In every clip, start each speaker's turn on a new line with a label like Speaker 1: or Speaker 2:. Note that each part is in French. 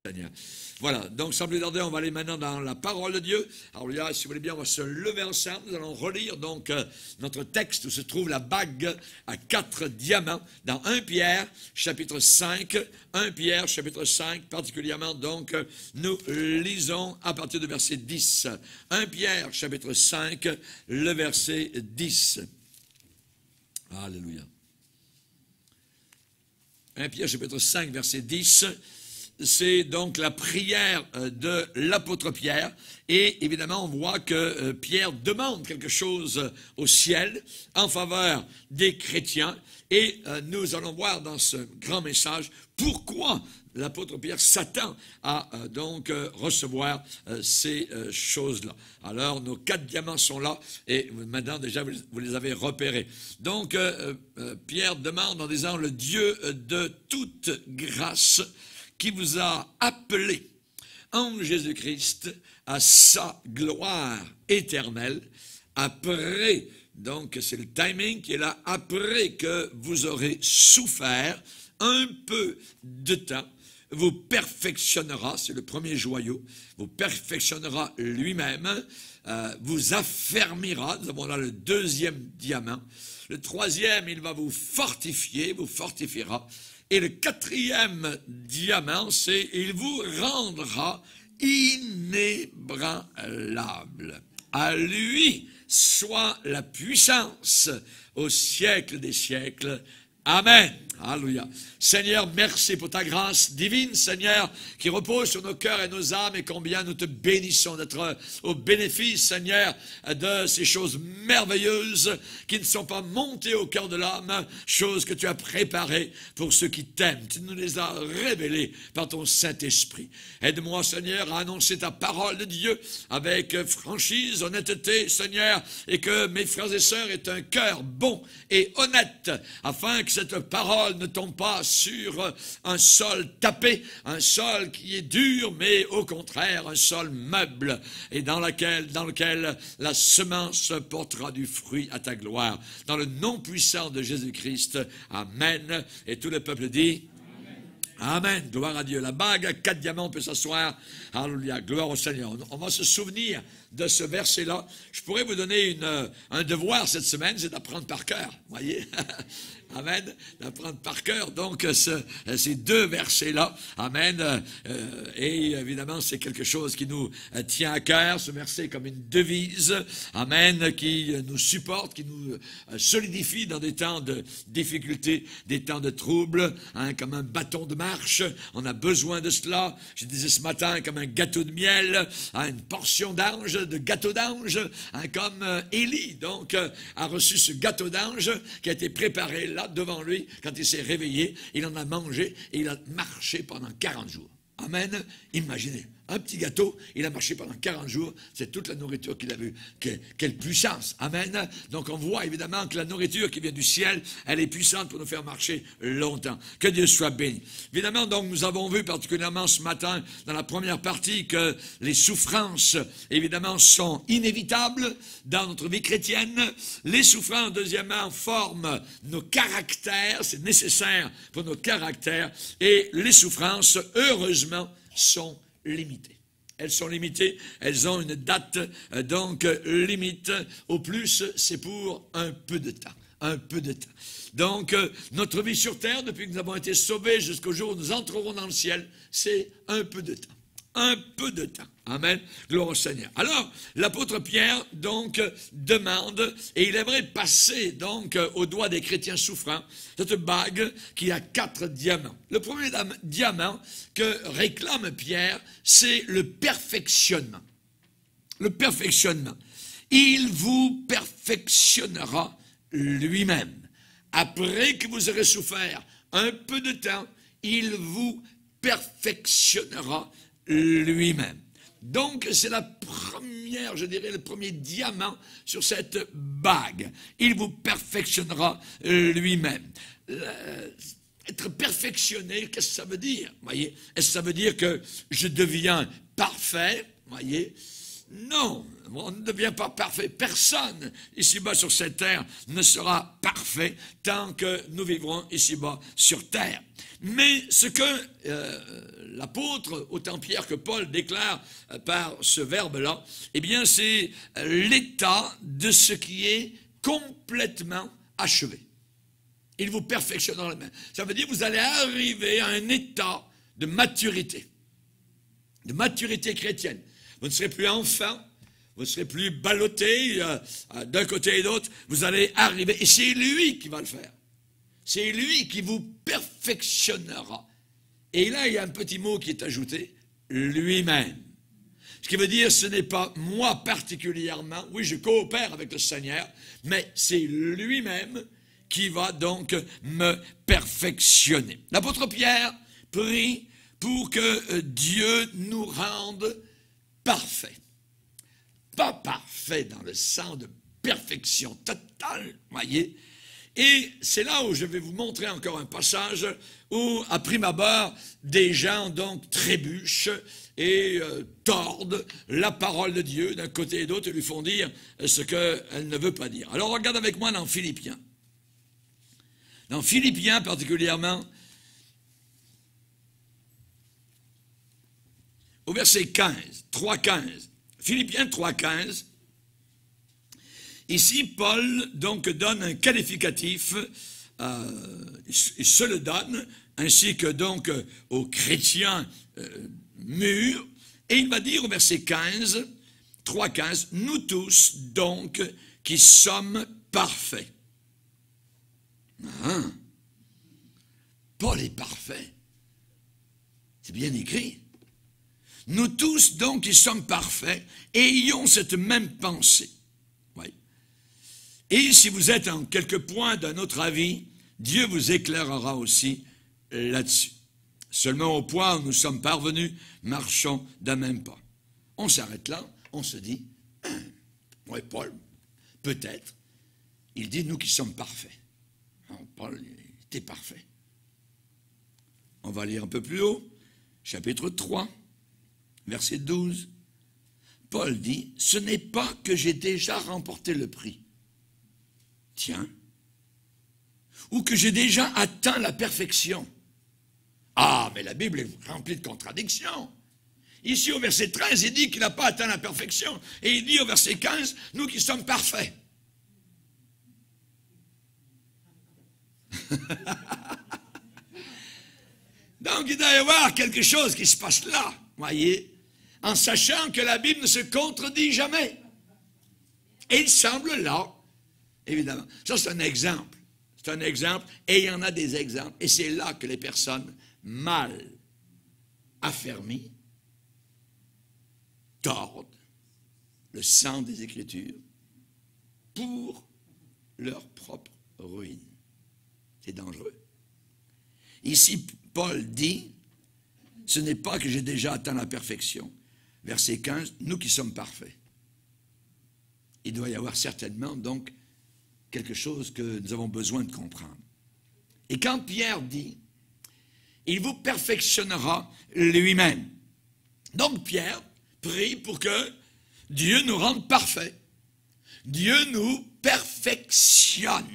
Speaker 1: Seigneur. Voilà, donc sans plus tarder, on va aller maintenant dans la parole de Dieu. Alors là, si vous voulez bien, on va se lever ensemble. Nous allons relire donc notre texte où se trouve la bague à 4 diamants dans 1 Pierre, chapitre 5. 1 Pierre, chapitre 5, particulièrement, donc, nous lisons à partir du verset 10. 1 Pierre, chapitre 5, le verset 10. Alléluia. 1 Pierre, chapitre 5, verset 10. C'est donc la prière de l'apôtre Pierre. Et évidemment, on voit que Pierre demande quelque chose au ciel en faveur des chrétiens. Et nous allons voir dans ce grand message pourquoi l'apôtre Pierre s'attend à donc recevoir ces choses-là. Alors, nos 4 diamants sont là et maintenant déjà vous les avez repérés. Donc, Pierre demande en disant « Le Dieu de toute grâce » qui vous a appelé en Jésus-Christ à sa gloire éternelle, après, donc c'est le timing qui est là, après que vous aurez souffert un peu de temps, vous perfectionnera, c'est le premier joyau, vous perfectionnera lui-même, vous affermira, nous avons là le 2e diamant, le 3e, il va vous fortifiera, et le 4e diamant, c'est « Il vous rendra inébranlable. À lui soit la puissance au siècle des siècles. Amen. » Alléluia. Seigneur, merci pour ta grâce divine, Seigneur, qui repose sur nos cœurs et nos âmes, et combien nous te bénissons d'être au bénéfice, Seigneur, de ces choses merveilleuses qui ne sont pas montées au cœur de l'âme, choses que tu as préparées pour ceux qui t'aiment. Tu nous les as révélées par ton Saint-Esprit. Aide-moi, Seigneur, à annoncer ta parole de Dieu avec franchise, honnêteté, Seigneur, et que mes frères et sœurs aient un cœur bon et honnête, afin que cette parole ne tombe pas sur un sol tapé, un sol qui est dur, mais au contraire un sol meuble, et dans lequel la semence portera du fruit à ta gloire. Dans le nom puissant de Jésus-Christ, Amen. Et tout le peuple dit Amen. Gloire à Dieu. La bague à 4 diamants peut s'asseoir. Alléluia. Gloire au Seigneur. On va se souvenir de ce verset-là. Je pourrais vous donner un devoir cette semaine, c'est d'apprendre par cœur. Voyez? Amen. D'apprendre par cœur, donc, ces 2 versets-là. Amen. Et évidemment, c'est quelque chose qui nous tient à cœur. Ce verset est comme une devise. Amen. Qui nous supporte, qui nous solidifie dans des temps de difficulté, des temps de trouble. Hein, comme un bâton de marche. On a besoin de cela. Je disais ce matin, comme un gâteau de miel, hein, une portion d'ange, de gâteau d'ange, hein, comme Élie, donc, a reçu ce gâteau d'ange qui a été préparé là devant lui, quand il s'est réveillé, il en a mangé et il a marché pendant 40 jours. Amen. Imaginez, un petit gâteau, il a marché pendant 40 jours, c'est toute la nourriture qu'il a vue. Quelle puissance. Amen. Donc on voit évidemment que la nourriture qui vient du ciel, elle est puissante pour nous faire marcher longtemps. Que Dieu soit béni. Évidemment, donc nous avons vu particulièrement ce matin, dans la première partie, que les souffrances, évidemment, sont inévitables dans notre vie chrétienne. Les souffrances, deuxièmement, forment nos caractères, c'est nécessaire pour nos caractères, et les souffrances, heureusement, sont limitées. Elles sont limitées, elles ont une date donc limite. Au plus, c'est pour un peu de temps. Un peu de temps. Donc, notre vie sur terre, depuis que nous avons été sauvés jusqu'au jour où nous entrerons dans le ciel, c'est un peu de temps. Un peu de temps. Amen. Gloire au Seigneur. Alors, l'apôtre Pierre, donc, demande, et il aimerait passer, donc, au doigt des chrétiens souffrants, cette bague qui a 4 diamants. Le premier diamant que réclame Pierre, c'est le perfectionnement. Le perfectionnement. Il vous perfectionnera lui-même. Après que vous aurez souffert un peu de temps, il vous perfectionnera lui-même. Donc, c'est la première, je dirais, le premier diamant sur cette bague. Il vous perfectionnera lui-même. Être perfectionné, qu'est-ce que ça veut dire? Voyez, est-ce que ça veut dire que je deviens parfait? Voyez, Non, on ne devient pas parfait. Personne ici-bas sur cette terre ne sera parfait tant que nous vivrons ici-bas sur terre. Mais ce que l'apôtre, autant Pierre que Paul, déclare par ce verbe-là, eh bien c'est l'état de ce qui est complètement achevé. Il vous perfectionnera la main. Ça veut dire que vous allez arriver à un état de maturité chrétienne. Vous ne serez plus enfant, vous ne serez plus ballotté d'un côté et d'autre. Vous allez arriver, et c'est lui qui va le faire. C'est lui qui vous perfectionnera. Et là, il y a un petit mot qui est ajouté, lui-même. Ce qui veut dire, ce n'est pas moi particulièrement, oui, je coopère avec le Seigneur, mais c'est lui-même qui va donc me perfectionner. L'apôtre Pierre prie pour que Dieu nous rende parfaits. Pas parfaits dans le sens de perfection totale, voyez. Et c'est là où je vais vous montrer encore un passage où, à prime abord, des gens donc trébuchent et tordent la parole de Dieu d'un côté et d'autre et lui font dire ce qu'elle ne veut pas dire. Alors regarde avec moi dans Philippiens. Dans Philippiens particulièrement, au verset 15, 3,15. Philippiens 3,15. Ici, Paul donc donne un qualificatif, il se le donne, ainsi que donc aux chrétiens mûrs, et il va dire au verset 15, 3,15, nous tous donc qui sommes parfaits. Ah, Paul est parfait. C'est bien écrit. Nous tous donc qui sommes parfaits, ayons cette même pensée. Oui. Et si vous êtes en quelque point d'un autre avis, Dieu vous éclairera aussi là-dessus. Seulement au point où nous sommes parvenus, marchons d'un même pas. On s'arrête là, on se dit, oui, Paul, peut-être, il dit nous qui sommes parfaits. Non, Paul était parfait. On va lire un peu plus haut, chapitre 3, verset 12. Paul dit, ce n'est pas que j'ai déjà remporté le prix. Tiens. Ou que j'ai déjà atteint la perfection. Ah, mais la Bible est remplie de contradictions. Ici, au verset 13, il dit qu'il n'a pas atteint la perfection. Et il dit au verset 15, nous qui sommes parfaits. Donc, il doit y avoir quelque chose qui se passe là, voyez, en sachant que la Bible ne se contredit jamais. Et il semble là, évidemment. Ça, c'est un exemple. C'est un exemple, et il y en a des exemples. Et c'est là que les personnes mal affermies tordent le sens des Écritures pour leur propre ruine. C'est dangereux. Ici, Paul dit, ce n'est pas que j'ai déjà atteint la perfection. Verset 15, nous qui sommes parfaits. Il doit y avoir certainement donc quelque chose que nous avons besoin de comprendre. Et quand Pierre dit, il vous perfectionnera lui-même. Donc Pierre prie pour que Dieu nous rende parfaits. Dieu nous perfectionne.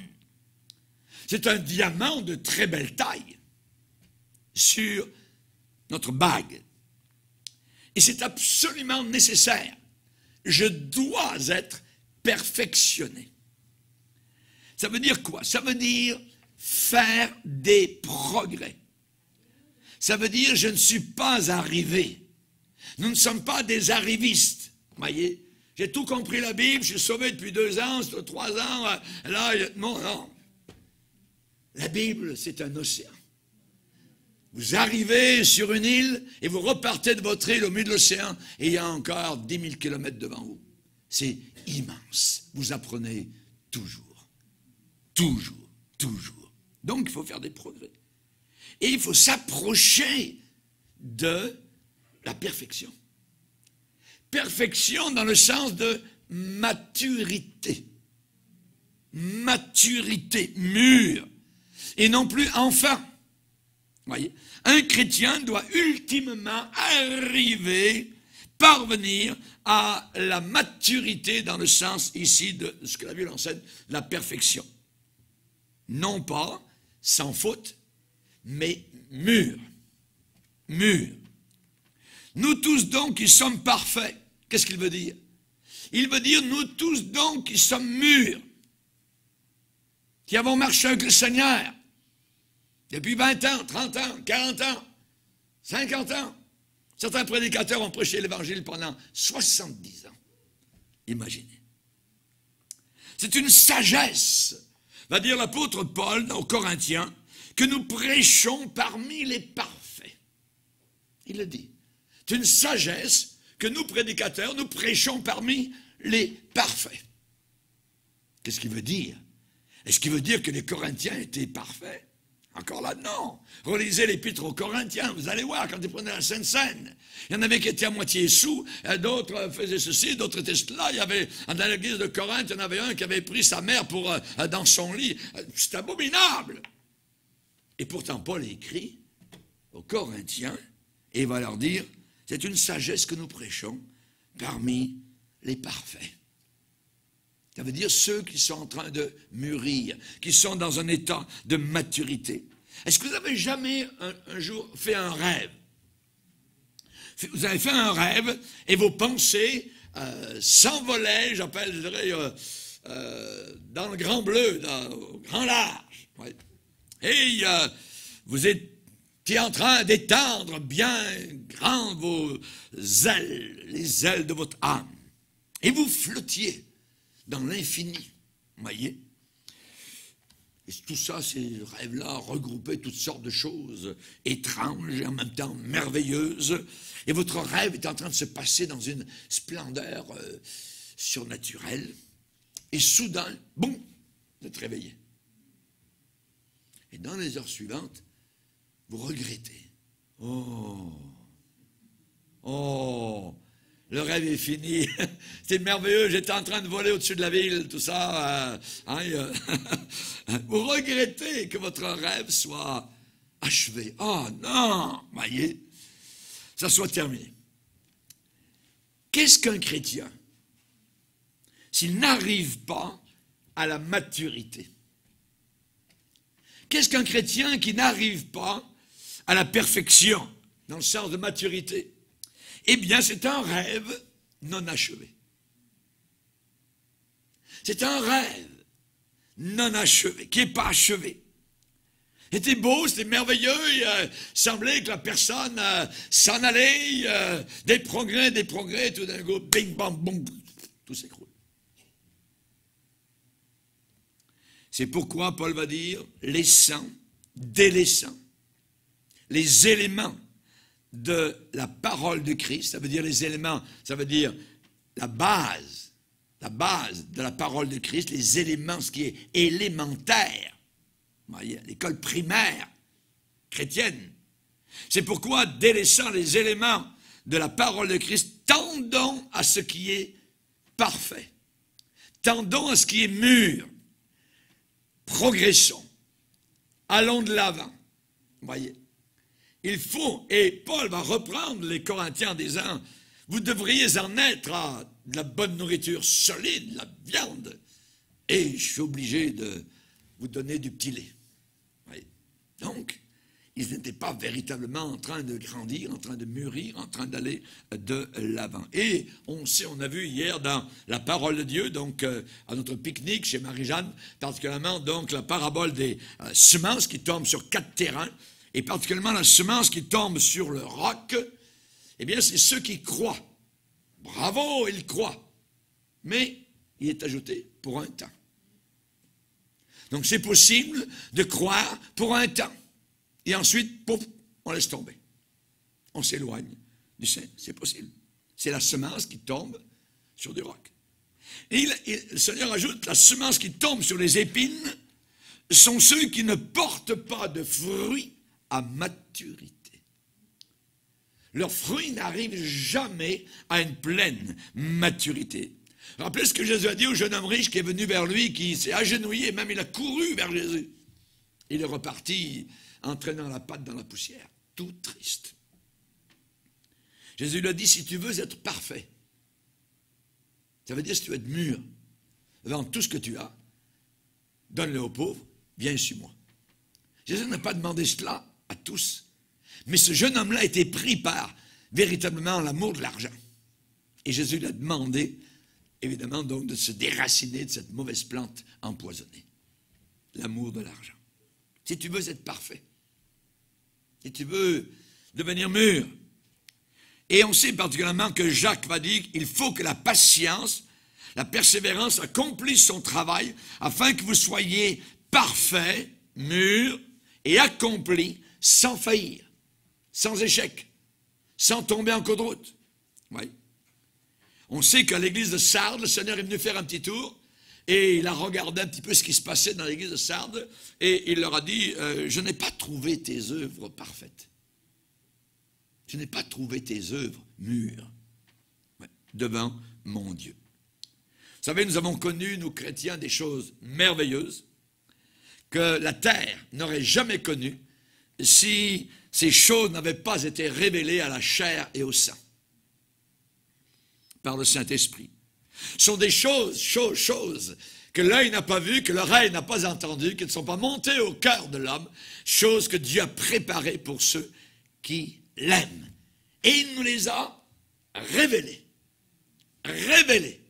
Speaker 1: C'est un diamant de très belle taille sur notre bague. Et c'est absolument nécessaire. Je dois être perfectionné. Ça veut dire quoi? Ça veut dire faire des progrès. Ça veut dire je ne suis pas arrivé. Nous ne sommes pas des arrivistes. Voyez? J'ai tout compris la Bible, je suis sauvé depuis 2 ans, 3 ans. Là, non. La Bible, c'est un océan. Vous arrivez sur une île et vous repartez de votre île au milieu de l'océan et il y a encore 10 000 kilomètres devant vous. C'est immense. Vous apprenez toujours. Toujours, toujours. Donc, il faut faire des progrès. Et il faut s'approcher de la perfection. Perfection dans le sens de maturité. Maturité, mûre. Et non plus enfant. Voyez, un chrétien doit ultimement arriver parvenir à la maturité dans le sens ici de ce que la Bible enseigne, la perfection. Non pas sans faute, mais mûr. Mûr. Nous tous donc qui sommes parfaits, qu'est-ce qu'il veut dire? Il veut dire nous tous donc qui sommes mûrs, qui avons marché avec le Seigneur depuis 20 ans, 30 ans, 40 ans, 50 ans. Certains prédicateurs ont prêché l'Évangile pendant 70 ans. Imaginez. C'est une sagesse, va dire l'apôtre Paul aux Corinthiens, que nous prêchons parmi les parfaits. Il le dit. C'est une sagesse que nous, prédicateurs, nous prêchons parmi les parfaits. Qu'est-ce qu'il veut dire? Est-ce qu'il veut dire que les Corinthiens étaient parfaits? Encore là, non. Relisez l'épître aux Corinthiens, vous allez voir, quand ils prenaient la Sainte Seine. Il y en avait qui étaient à moitié sous, d'autres faisaient ceci, d'autres étaient cela. Il y avait, dans l'église de Corinthe, il y en avait un qui avait pris sa mère dans son lit. C'est abominable. Et pourtant, Paul écrit aux Corinthiens, et il va leur dire, c'est une sagesse que nous prêchons parmi les parfaits. Ça veut dire ceux qui sont en train de mûrir, qui sont dans un état de maturité. Est-ce que vous avez jamais un jour fait un rêve? Vous avez fait un rêve et vos pensées s'envolaient, j'appellerais, dans le grand bleu, au grand large. Ouais. Et vous étiez en train d'étendre bien grand vos ailes, les ailes de votre âme. Et vous flottiez dans l'infini, vous voyez? Et tout ça, ces rêves-là regroupaient toutes sortes de choses étranges et en même temps merveilleuses. Et votre rêve est en train de se passer dans une splendeur surnaturelle. Et soudain, boum, vous êtes réveillé. Et dans les heures suivantes, vous regrettez. Oh, le rêve est fini. C'est merveilleux, j'étais en train de voler au-dessus de la ville, tout ça. Vous regrettez que votre rêve soit achevé. Oh non, voyez, ça soit terminé. Qu'est-ce qu'un chrétien s'il n'arrive pas à la maturité? Qu'est-ce qu'un chrétien qui n'arrive pas à la perfection, dans le sens de maturité? Eh bien, c'est un rêve non achevé. C'est un rêve non achevé, qui n'est pas achevé. C'était beau, c'était merveilleux, il semblait que la personne s'en allait, des progrès, tout d'un coup, bing, bang, boum, tout s'écroule. C'est pourquoi Paul va dire, laissant, délaissant, les éléments de la parole de Christ, ça veut dire les éléments, ça veut dire la base de la parole de Christ, les éléments, ce qui est élémentaire, vous voyez, l'école primaire chrétienne. C'est pourquoi, délaissant les éléments de la parole de Christ, tendons à ce qui est parfait, tendons à ce qui est mûr, progressons, allons de l'avant, vous voyez. Il faut, et Paul va reprendre les Corinthiens en disant, vous devriez en être à de la bonne nourriture solide, la viande, et je suis obligé de vous donner du petit lait. Oui. Donc, ils n'étaient pas véritablement en train de grandir, en train de mûrir, en train d'aller de l'avant. Et on sait, on a vu hier dans la parole de Dieu, donc à notre pique-nique chez Marie-Jeanne, particulièrement donc la parabole des semences qui tombent sur 4 terrains, et particulièrement la semence qui tombe sur le roc, eh bien, c'est ceux qui croient. Bravo, ils croient. Mais il est ajouté pour un temps. Donc, c'est possible de croire pour un temps. Et ensuite, pouf, on laisse tomber. On s'éloigne du Seigneur. C'est possible. C'est la semence qui tombe sur du roc. Et le Seigneur ajoute, la semence qui tombe sur les épines sont ceux qui ne portent pas de fruits à maturité. Leurs fruits n'arrivent jamais à une pleine maturité. Rappelez ce que Jésus a dit au jeune homme riche qui est venu vers lui, qui s'est agenouillé, même il a couru vers Jésus. Il est reparti, entraînant la patte dans la poussière, tout triste. Jésus lui a dit, si tu veux être parfait, ça veut dire si tu veux être mûr, vends tout ce que tu as, donne-le aux pauvres, viens et suis-moi. Jésus n'a pas demandé cela à tous, mais ce jeune homme-là a été pris par véritablement l'amour de l'argent. Et Jésus lui a demandé, évidemment, donc, de se déraciner de cette mauvaise plante empoisonnée. L'amour de l'argent. Si tu veux être parfait, si tu veux devenir mûr. Et on sait particulièrement que Jacques va dire qu'il faut que la patience, la persévérance accomplisse son travail afin que vous soyez parfaits, mûrs et accomplis sans faillir, sans échec, sans tomber en cours de route. Oui. On sait qu'à l'église de Sardes, le Seigneur est venu faire un petit tour et il a regardé un petit peu ce qui se passait dans l'église de Sardes et il leur a dit, je n'ai pas trouvé tes œuvres parfaites. Je n'ai pas trouvé tes œuvres mûres devant mon Dieu. Vous savez, nous avons connu, nous chrétiens, des choses merveilleuses que la terre n'aurait jamais connues si ces choses n'avaient pas été révélées à la chair et au sang par le Saint-Esprit. Ce sont des choses que l'œil n'a pas vues, que l'oreille n'a pas entendues, qui ne sont pas montées au cœur de l'homme, choses que Dieu a préparées pour ceux qui l'aime. Et il nous les a révélées. Révélées.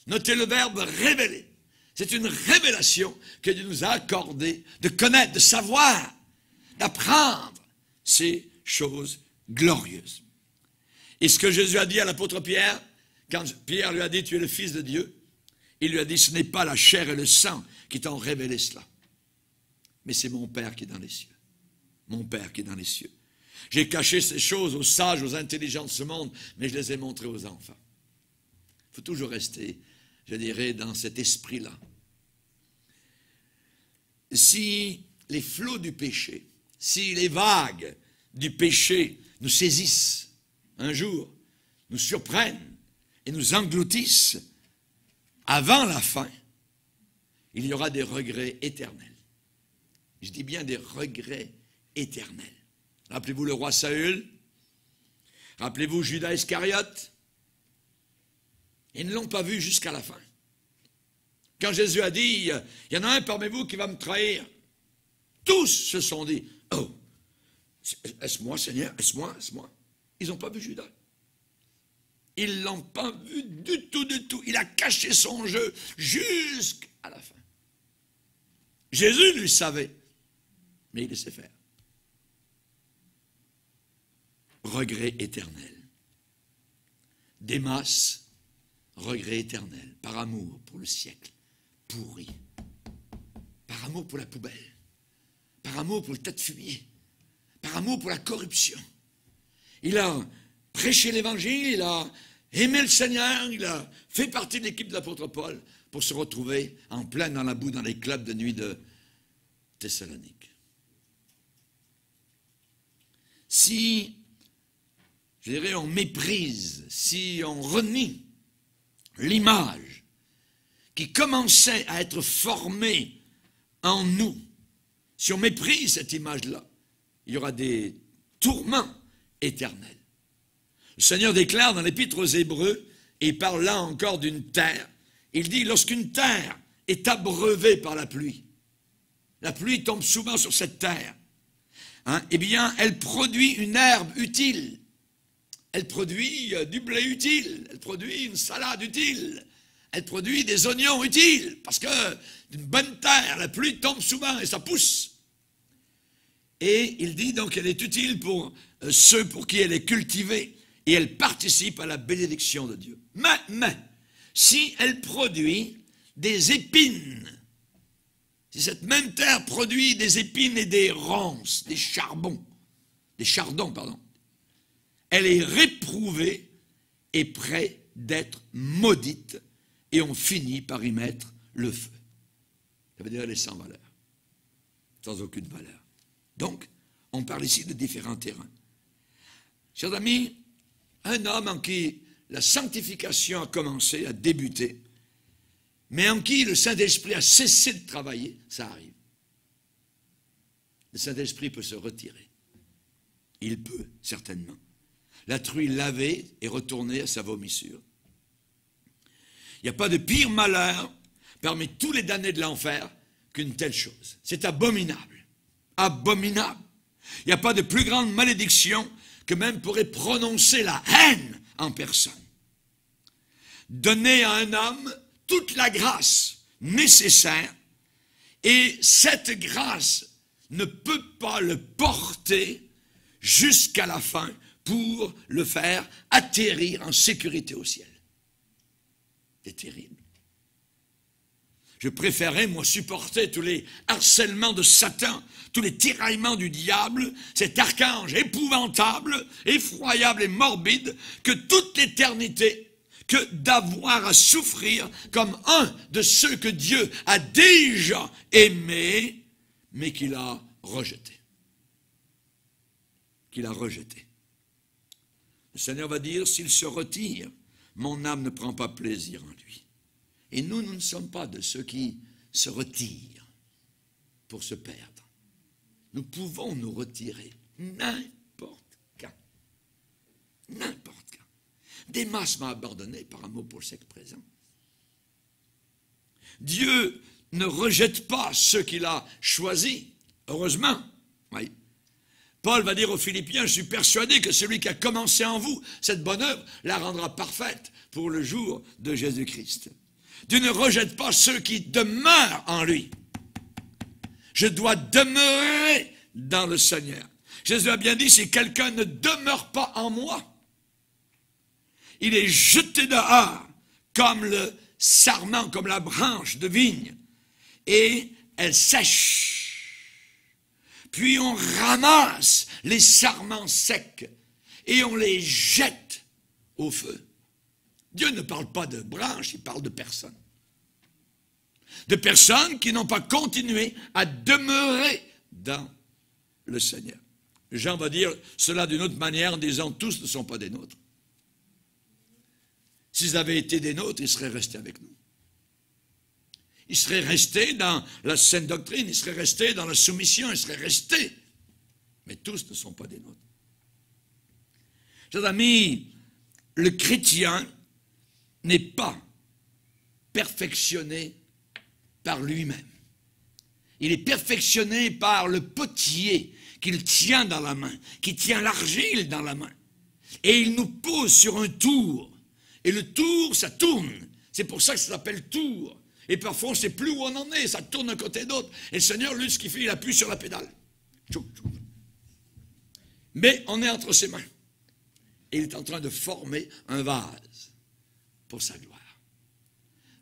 Speaker 1: Notez le verbe révéler. C'est une révélation que Dieu nous a accordée de connaître, de savoir, d'apprendre ces choses glorieuses. Et ce que Jésus a dit à l'apôtre Pierre, quand Pierre lui a dit, tu es le Fils de Dieu, il lui a dit, ce n'est pas la chair et le sang qui t'ont révélé cela, mais c'est mon Père qui est dans les cieux. Mon Père qui est dans les cieux. J'ai caché ces choses aux sages, aux intelligents de ce monde, mais je les ai montrées aux enfants. Il faut toujours rester, je dirais, dans cet esprit-là. Si les flots du péché, si les vagues du péché nous saisissent un jour, nous surprennent et nous engloutissent, avant la fin, il y aura des regrets éternels. Je dis bien des regrets éternels. Rappelez-vous le roi Saül, rappelez-vous Judas Iscariote. Ils ne l'ont pas vu jusqu'à la fin. Quand Jésus a dit, il y en a un parmi vous qui va me trahir, tous se sont dit, oh, est-ce moi Seigneur, est-ce moi, est-ce moi? Ils n'ont pas vu Judas. Ils ne l'ont pas vu du tout, du tout. Il a caché son jeu jusqu'à la fin. Jésus lui savait, mais il laissait faire. Regret éternel. Démas, regret éternel, par amour pour le siècle, pourri. Par amour pour la poubelle. Par amour pour le tas de fumier. Par amour pour la corruption. Il a prêché l'évangile, il a aimé le Seigneur, il a fait partie de l'équipe de l'apôtre Paul pour se retrouver en plein dans la boue dans les clubs de nuit de Thessalonique. Si, je dirais, on méprise, si on renie l'image qui commençait à être formée en nous, si on méprise cette image-là, il y aura des tourments éternels. Le Seigneur déclare dans l'Épître aux Hébreux, et il parle là encore d'une terre, il dit, lorsqu'une terre est abreuvée par la pluie tombe souvent sur cette terre, eh bien, elle produit une herbe utile, elle produit du blé utile, elle produit une salade utile, elle produit des oignons utiles, parce que d'une bonne terre, la pluie tombe souvent et ça pousse. Et il dit donc qu'elle est utile pour ceux pour qui elle est cultivée, et elle participe à la bénédiction de Dieu. Mais si elle produit des épines, si cette même terre produit des épines et des ronces, des chardons, pardon, elle est réprouvée et prête d'être maudite, et on finit par y mettre le feu. Ça veut dire elle est sans valeur, sans aucune valeur. Donc, on parle ici de différents terrains. Chers amis, un homme en qui la sanctification a commencé, a débuté, mais en qui le Saint-Esprit a cessé de travailler, ça arrive. Le Saint-Esprit peut se retirer. Il peut, certainement. la truie lavée est retournée à sa vomissure. Il n'y a pas de pire malheur parmi tous les damnés de l'enfer qu'une telle chose. C'est abominable. Abominable. Il n'y a pas de plus grande malédiction que même pourrait prononcer la haine en personne. Donner à un homme toute la grâce nécessaire, et cette grâce ne peut pas le porter jusqu'à la fin pour le faire atterrir en sécurité au ciel. C'est terrible. Je préférais, moi, supporter tous les harcèlements de Satan, tous les tiraillements du diable, cet archange épouvantable, effroyable et morbide, que toute l'éternité, que d'avoir à souffrir comme un de ceux que Dieu a déjà aimés, mais qu'il a rejetés. Qu'il a rejetés. Le Seigneur va dire, s'il se retire, mon âme ne prend pas plaisir en lui. Et nous ne sommes pas de ceux qui se retirent pour se perdre. Nous pouvons nous retirer n'importe quand. N'importe quand. Démas m'a abandonné par amour pour le siècle présent. Dieu ne rejette pas ceux qu'il a choisis. Heureusement. Oui. Paul va dire aux Philippiens, je suis persuadé que celui qui a commencé en vous cette bonne œuvre la rendra parfaite pour le jour de Jésus-Christ. Dieu ne rejette pas ceux qui demeurent en lui. Je dois demeurer dans le Seigneur. Jésus a bien dit, si quelqu'un ne demeure pas en moi, il est jeté dehors comme le sarment, comme la branche de vigne, et elle sèche. Puis on ramasse les sarments secs et on les jette au feu. Dieu ne parle pas de branches, il parle de personnes. De personnes qui n'ont pas continué à demeurer dans le Seigneur. Jean va dire cela d'une autre manière en disant tous ne sont pas des nôtres. S'ils avaient été des nôtres, ils seraient restés avec nous. Ils seraient restés dans la saine doctrine, ils seraient restés dans la soumission, ils seraient restés. Mais tous ne sont pas des nôtres. Chers amis, le chrétien n'est pas perfectionné par lui-même. Il est perfectionné par le potier qu'il tient dans la main, qui tient l'argile dans la main. Et il nous pose sur un tour. Et le tour, ça tourne. C'est pour ça que ça s'appelle tour. Et parfois, on ne sait plus où on en est. Ça tourne d'un côté d'autre. Et le Seigneur, lui, ce qu'il fait, il appuie sur la pédale. Mais on est entre ses mains. Et il est en train de former un vase pour sa gloire.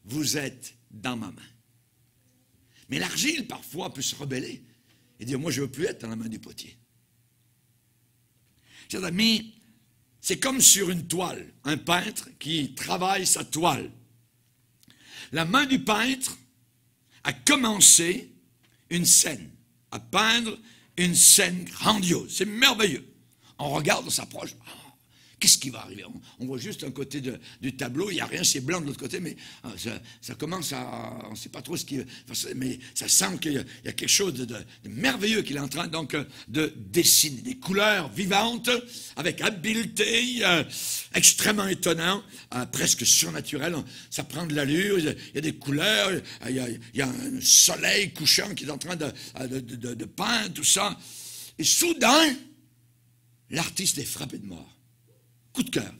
Speaker 1: Vous êtes dans ma main. Mais l'argile, parfois, peut se rebeller et dire, moi, je ne veux plus être dans la main du potier. Chers amis, c'est comme sur une toile, un peintre qui travaille sa toile. La main du peintre a commencé une scène, à peindre une scène grandiose. C'est merveilleux. On regarde, on s'approche. Qu'est-ce qui va arriver? On voit juste un côté du tableau, il n'y a rien, c'est blanc de l'autre côté, mais ça commence à... On ne sait pas trop ce qui... Mais ça sent qu'il y a quelque chose de merveilleux qu'il est en train donc de dessiner. Des couleurs vivantes, avec habileté, extrêmement étonnant, presque surnaturel. Ça prend de l'allure, il y a des couleurs, il y a un soleil couchant qui est en train de peindre, tout ça. Et soudain, l'artiste est frappé de mort. Coup de cœur.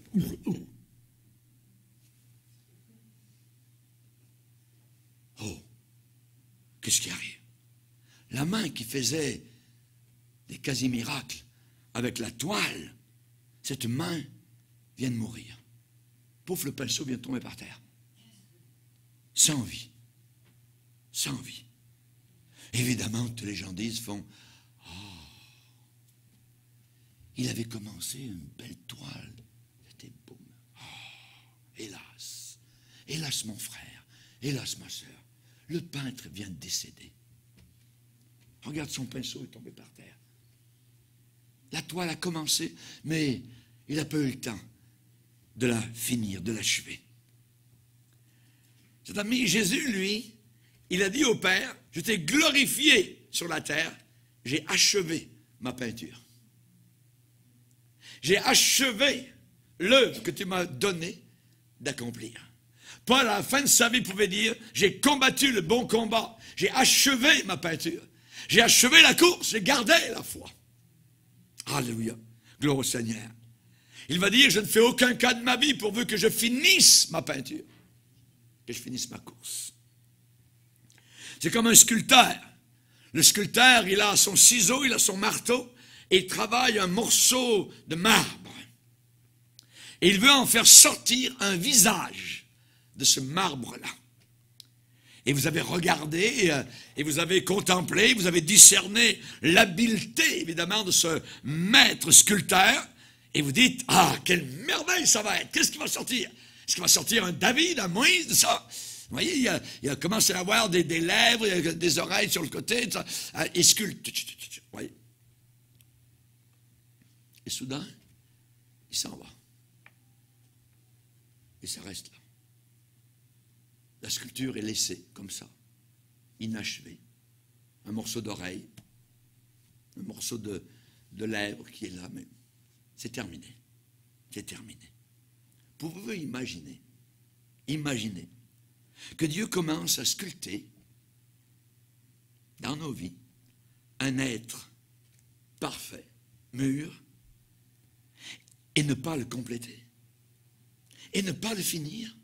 Speaker 1: Oh, qu'est-ce qui arrive? La main qui faisait des quasi-miracles avec la toile, cette main vient de mourir. Pouf, le pinceau vient de tomber par terre. Sans vie. Sans vie. Évidemment, tous les gens font il avait commencé une belle toile. C'était boum. Oh, hélas. Hélas mon frère. Hélas ma sœur. Le peintre vient de décéder. Regarde, son pinceau est tombé par terre. La toile a commencé, mais il n'a pas eu le temps de la finir, de l'achever. Cet ami Jésus, lui, il a dit au Père, je t'ai glorifié sur la terre, j'ai achevé ma peinture. j'ai achevé l'œuvre que tu m'as donnée d'accomplir. Paul, à la fin de sa vie, pouvait dire, j'ai combattu le bon combat, j'ai achevé ma peinture, j'ai achevé la course, j'ai gardé la foi. Alléluia, gloire au Seigneur. Il va dire, je ne fais aucun cas de ma vie pourvu que je finisse ma peinture, que je finisse ma course. C'est comme un sculpteur. Le sculpteur, il a son ciseau, il a son marteau, et il travaille un morceau de marbre. Et il veut en faire sortir un visage de ce marbre-là. Et vous avez regardé, et vous avez contemplé, vous avez discerné l'habileté, évidemment, de ce maître sculpteur, et vous dites, ah, quelle merveille ça va être, qu'est-ce qui va sortir? Est-ce qu'il va sortir un David, un Moïse, de ça? Vous voyez, il a commencé à avoir des lèvres, des oreilles sur le côté, tout ça, il sculpte, vous voyez. Et soudain, il s'en va. Et ça reste là. La sculpture est laissée comme ça, inachevée. Un morceau d'oreille, un morceau de lèvres qui est là, mais c'est terminé. C'est terminé. Pouvez-vous imaginer que Dieu commence à sculpter dans nos vies un être parfait, mûr, et ne pas le compléter, et ne pas le finir,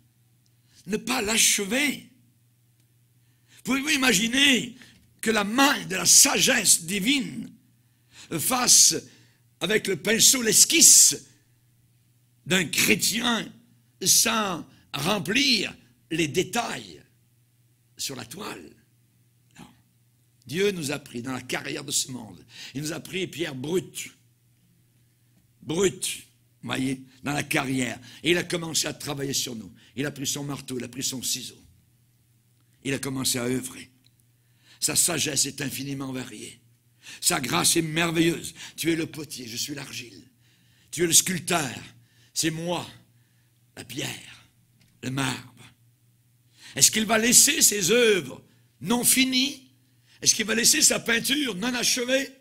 Speaker 1: ne pas l'achever. Pouvez-vous imaginer que la main de la sagesse divine fasse avec le pinceau l'esquisse d'un chrétien sans remplir les détails sur la toile? Non. Dieu nous a pris dans la carrière de ce monde. Il nous a pris pierre brute, vous voyez, dans la carrière. Et il a commencé à travailler sur nous. Il a pris son marteau, il a pris son ciseau. Il a commencé à œuvrer. Sa sagesse est infiniment variée. Sa grâce est merveilleuse. Tu es le potier, je suis l'argile. Tu es le sculpteur, c'est moi, la pierre, le marbre. Est-ce qu'il va laisser ses œuvres non finies? Est-ce qu'il va laisser sa peinture non achevée?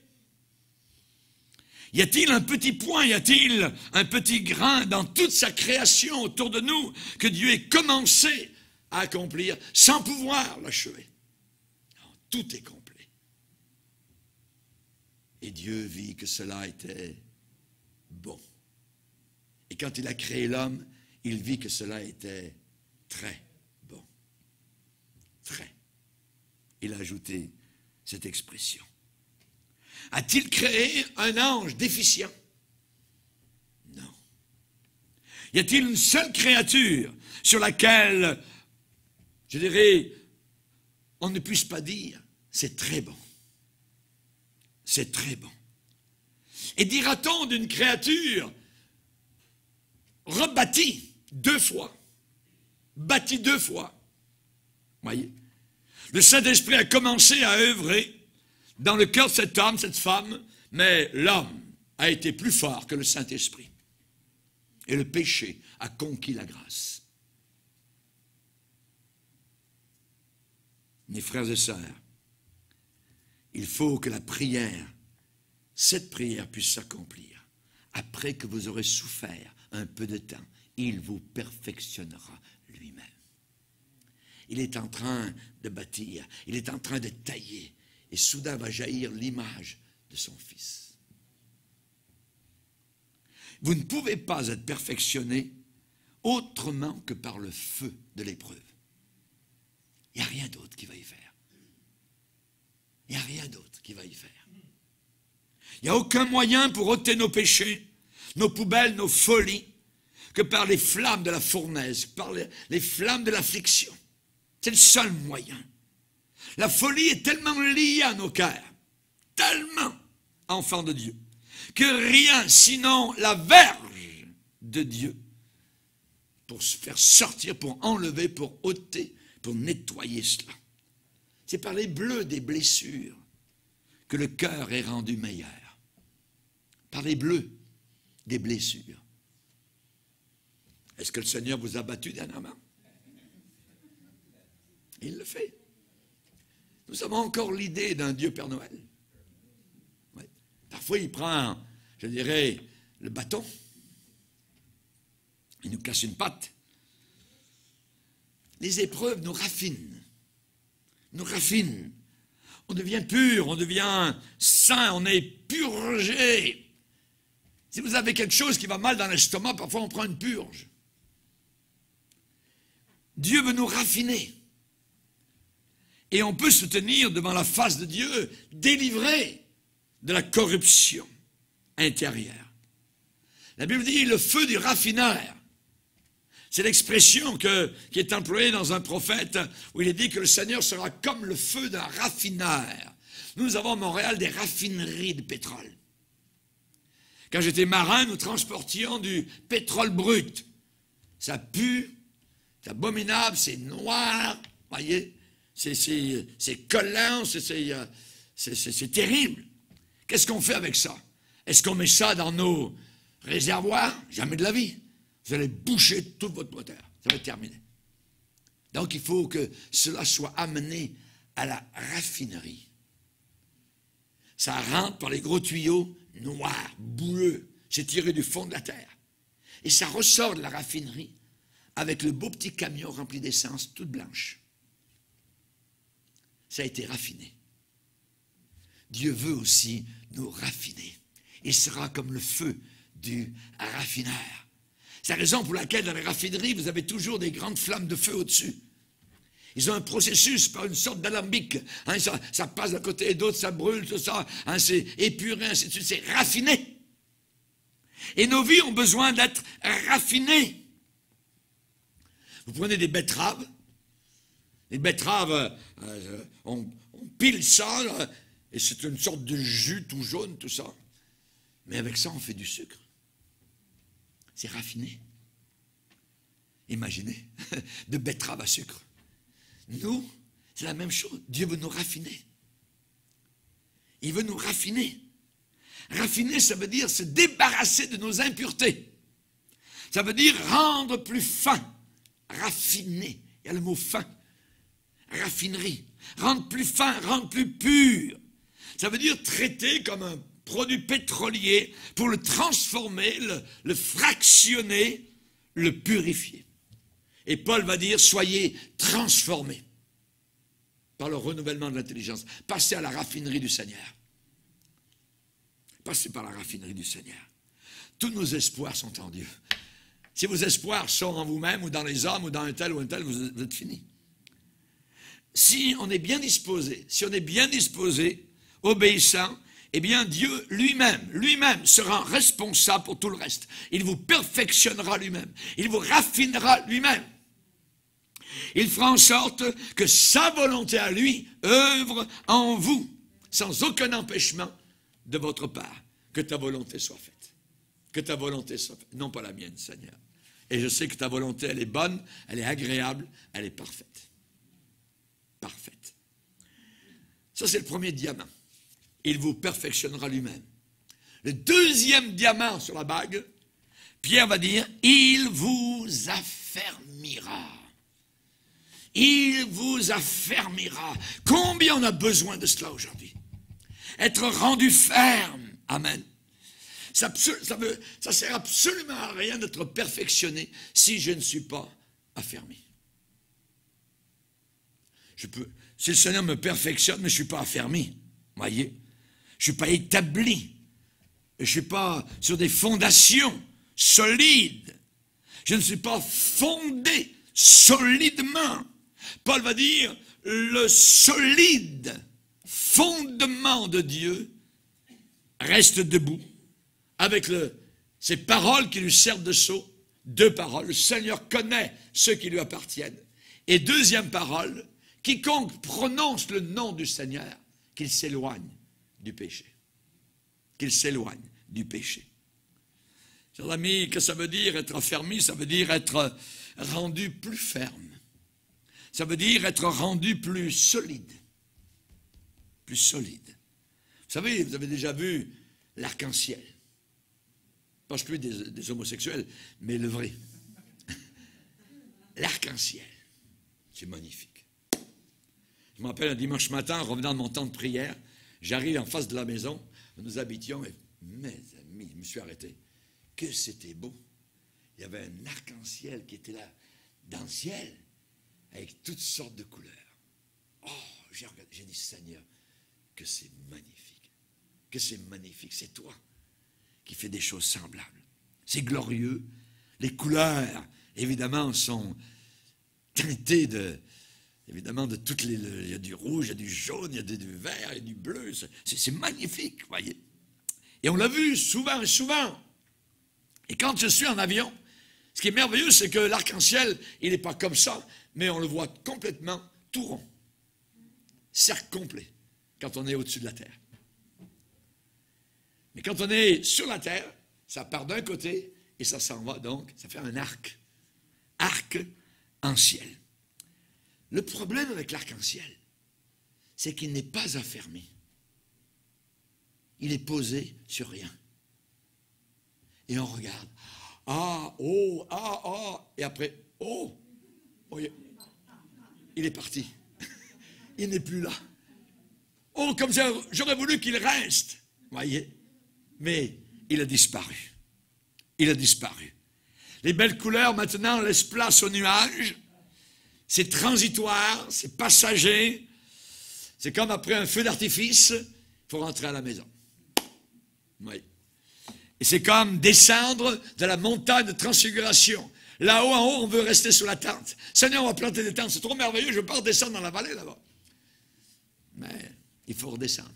Speaker 1: Y a-t-il un petit point, y a-t-il un petit grain dans toute sa création autour de nous que Dieu ait commencé à accomplir sans pouvoir l'achever? Non, tout est complet. Et Dieu vit que cela était bon. Et quand il a créé l'homme, il vit que cela était très bon. Très. Il a ajouté cette expression. A-t-il créé un ange déficient? Non. Y a-t-il une seule créature sur laquelle, je dirais, on ne puisse pas dire, c'est très bon. C'est très bon. Et dira-t-on d'une créature rebâtie 2 fois, bâtie 2 fois? Voyez, le Saint-Esprit a commencé à œuvrer dans le cœur de cet homme, cette femme, mais l'homme a été plus fort que le Saint-Esprit. Et le péché a conquis la grâce. Mes frères et sœurs, il faut que la prière, cette prière puisse s'accomplir. Après que vous aurez souffert un peu de temps, il vous perfectionnera lui-même. Il est en train de bâtir, il est en train de tailler, et soudain va jaillir l'image de son Fils. Vous ne pouvez pas être perfectionné autrement que par le feu de l'épreuve. Il n'y a rien d'autre qui va y faire. Il n'y a rien d'autre qui va y faire. Il n'y a aucun moyen pour ôter nos péchés, nos poubelles, nos folies, que par les flammes de la fournaise, par les flammes de l'affliction. C'est le seul moyen. La folie est tellement liée à nos cœurs, tellement enfants de Dieu, que rien sinon la verge de Dieu pour se faire sortir, pour enlever, pour ôter, pour nettoyer cela. C'est par les bleus des blessures que le cœur est rendu meilleur. Par les bleus des blessures. Est-ce que le Seigneur vous a battu dernièrement? Il le fait. Nous avons encore l'idée d'un Dieu Père Noël. Ouais. Parfois, il prend, je dirais, le bâton. Il nous casse une patte. Les épreuves nous raffinent. Nous raffinent. On devient pur, on devient saint, on est purgé. Si vous avez quelque chose qui va mal dans l'estomac, parfois on prend une purge. Dieu veut nous raffiner. Et on peut se tenir devant la face de Dieu, délivré de la corruption intérieure. La Bible dit le feu du raffineur. C'est l'expression qui est employée dans un prophète où il est dit que le Seigneur sera comme le feu d'un raffineur. Nous avons à Montréal des raffineries de pétrole. Quand j'étais marin, nous transportions du pétrole brut. Ça pue, c'est abominable, c'est noir, voyez, c'est collant, c'est terrible. Qu'est-ce qu'on fait avec ça? Est-ce qu'on met ça dans nos réservoirs? Jamais de la vie. Vous allez boucher tout votre moteur. Ça va être terminé. Donc, il faut que cela soit amené à la raffinerie. Ça rentre par les gros tuyaux noirs, boueux. C'est tiré du fond de la terre. Et ça ressort de la raffinerie avec le beau petit camion rempli d'essence toute blanche. Ça a été raffiné. Dieu veut aussi nous raffiner. Il sera comme le feu du raffineur. C'est la raison pour laquelle dans les raffineries, vous avez toujours des grandes flammes de feu au-dessus. Ils ont un processus par une sorte d'alambic. Hein, ça passe d'un côté et d'autre, ça brûle, tout ça. Hein, c'est épuré, ainsi de suite. C'est raffiné. Et nos vies ont besoin d'être raffinées. Vous prenez des betteraves. Les betteraves, on pile ça, là, et c'est une sorte de jus tout jaune, tout ça. Mais avec ça, on fait du sucre. C'est raffiné. Imaginez, de betterave à sucre. Nous, c'est la même chose. Dieu veut nous raffiner. Il veut nous raffiner. Raffiner, ça veut dire se débarrasser de nos impuretés. Ça veut dire rendre plus fin. Raffiner. Il y a le mot fin. Raffinerie. Rendre plus fin, rendre plus pur. Ça veut dire traiter comme un produit pétrolier pour le transformer, le fractionner, le purifier. Et Paul va dire, soyez transformés par le renouvellement de l'intelligence. Passez à la raffinerie du Seigneur. Passez par la raffinerie du Seigneur. Tous nos espoirs sont en Dieu. Si vos espoirs sont en vous-même ou dans les hommes ou dans un tel ou un tel, vous êtes finis. Si on est bien disposé, obéissant, eh bien Dieu lui-même sera responsable pour tout le reste. Il vous perfectionnera lui-même. Il vous raffinera lui-même. Il fera en sorte que sa volonté à lui œuvre en vous, sans aucun empêchement de votre part. Que ta volonté soit faite. Que ta volonté soit faite. Non pas la mienne, Seigneur. Et je sais que ta volonté, elle est bonne, elle est agréable, elle est parfaite. Parfaite. Ça, c'est le premier diamant. Il vous perfectionnera lui-même. Le deuxième diamant sur la bague, Pierre va dire, il vous affermira. Il vous affermira. Combien on a besoin de cela aujourd'hui? Être rendu ferme. Amen. Ça sert absolument à rien d'être perfectionné si je ne suis pas affermi. Si le Seigneur me perfectionne, mais je ne suis pas affermi. Voyez? Je ne suis pas établi. Je ne suis pas sur des fondations solides. Je ne suis pas fondé solidement. Paul va dire, le solide fondement de Dieu reste debout avec ces paroles qui lui servent de sceau. Deux paroles. Le Seigneur connaît ceux qui lui appartiennent. Et deuxième parole, quiconque prononce le nom du Seigneur, qu'il s'éloigne du péché. Qu'il s'éloigne du péché. Chers amis, que ça veut dire être affermi? Ça veut dire être rendu plus ferme. Ça veut dire être rendu plus solide. Plus solide. Vous savez, vous avez déjà vu l'arc-en-ciel. Je ne parle plus des homosexuels, mais le vrai. L'arc-en-ciel. C'est magnifique. Je me rappelle un dimanche matin, en revenant de mon temps de prière, j'arrive en face de la maison où nous habitions, et mes amis, je me suis arrêté. que c'était beau. Il y avait un arc-en-ciel qui était là, dans le ciel, avec toutes sortes de couleurs. Oh, j'ai regardé, j'ai dit, Seigneur, que c'est magnifique. Que c'est magnifique. C'est toi qui fais des choses semblables. C'est glorieux. Les couleurs, évidemment, sont teintées évidemment, de toutes les... Il y a du rouge, il y a du jaune, il y a du vert, il y a du bleu. C'est magnifique, vous voyez. Et on l'a vu souvent et souvent. Et quand je suis en avion, ce qui est merveilleux, c'est que l'arc-en-ciel, il n'est pas comme ça, mais on le voit complètement tout rond. Cercle complet, quand on est au-dessus de la terre. Mais quand on est sur la terre, ça part d'un côté et ça s'en va donc, ça fait un arc. Arc-en-ciel. Le problème avec l'arc-en-ciel, c'est qu'il n'est pas affermi. Il est posé sur rien. Et on regarde. Ah, oh, ah, ah. Et après, oh, oh, il est parti. Il n'est plus là. Oh, comme j'aurais voulu qu'il reste. Voyez. Mais il a disparu. Il a disparu. Les belles couleurs, maintenant, laissent place aux nuages. C'est transitoire, c'est passager. C'est comme après un feu d'artifice, il faut rentrer à la maison. Oui. Et c'est comme descendre de la montagne de transfiguration. Là-haut, en haut, on veut rester sur la tente. Seigneur, on va planter des tentes, c'est trop merveilleux, je ne veux pas redescendre dans la vallée là-bas. Mais il faut redescendre.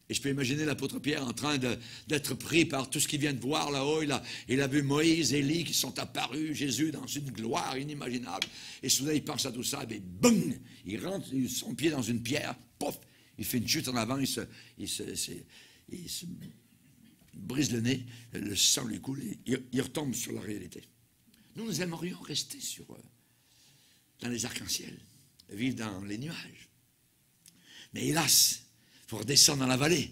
Speaker 1: Et je peux imaginer l'apôtre Pierre en train d'être pris par tout ce qu'il vient de voir là-haut. Il a vu Moïse, Élie qui sont apparus, Jésus dans une gloire inimaginable. Et soudain, il pense à tout ça, et boum, il rentre son pied dans une pierre, pouf, il fait une chute en avant, il se brise le nez, le sang lui coule, il retombe sur la réalité. Nous aimerions rester dans les arcs-en-ciel, vivre dans les nuages. Mais hélas, il faut redescendre dans la vallée.